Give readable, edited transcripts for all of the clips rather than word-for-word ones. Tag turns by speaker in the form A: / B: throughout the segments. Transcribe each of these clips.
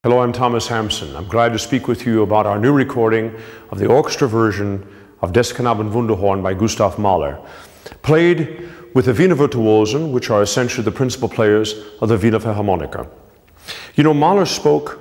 A: Hello, I'm Thomas Hampson. I'm glad to speak with you about our new recording of the orchestra version of Des Knaben Wunderhorn by Gustav Mahler, played with the Wiener Virtuosen, which are essentially the principal players of the Wiener Philharmoniker. You know, Mahler spoke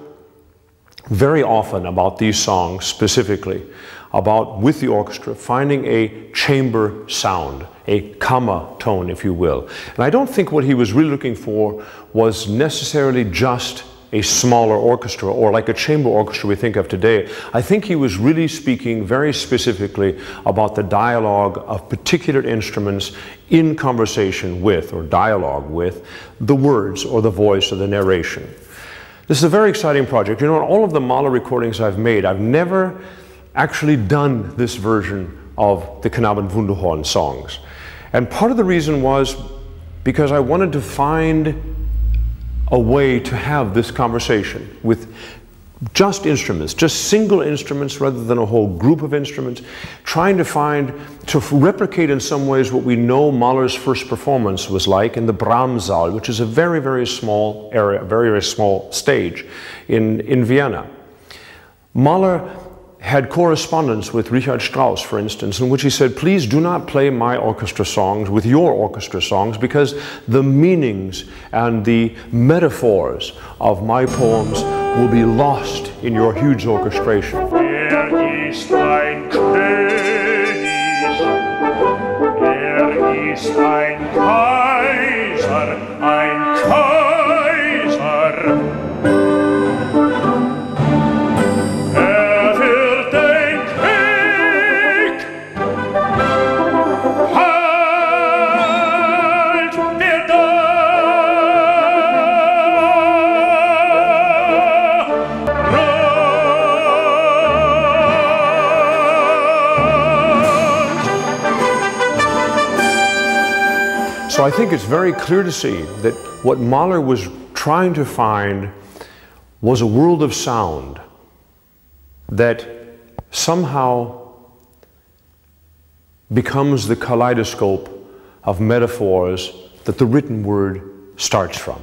A: very often about these songs, specifically about, with the orchestra, finding a chamber sound, a Kammer tone, if you will. And I don't think what he was really looking for was necessarily just a smaller orchestra or like a chamber orchestra we think of today. I think he was really speaking very specifically about the dialogue of particular instruments in conversation with, or dialogue with, the words or the voice or the narration. This is a very exciting project. You know, in all of the Mahler recordings I've made, I've never actually done this version of the Knaben Wunderhorn songs. And part of the reason was because I wanted to find a way to have this conversation with just instruments, just single instruments rather than a whole group of instruments, trying to replicate in some ways what we know Mahler's first performance was like in the Brahmssaal, which is a very, very small area, a very, very small stage in Vienna. Mahler had correspondence with Richard Strauss, for instance, in which he said, please do not play my orchestra songs with your orchestra songs, because the meanings and the metaphors of my poems will be lost in your huge orchestration.
B: Ist ein König, ist ein Kaiser, ein Kaiser.
A: So I think it's very clear to see that what Mahler was trying to find was a world of sound that somehow becomes the kaleidoscope of metaphors that the written word starts from.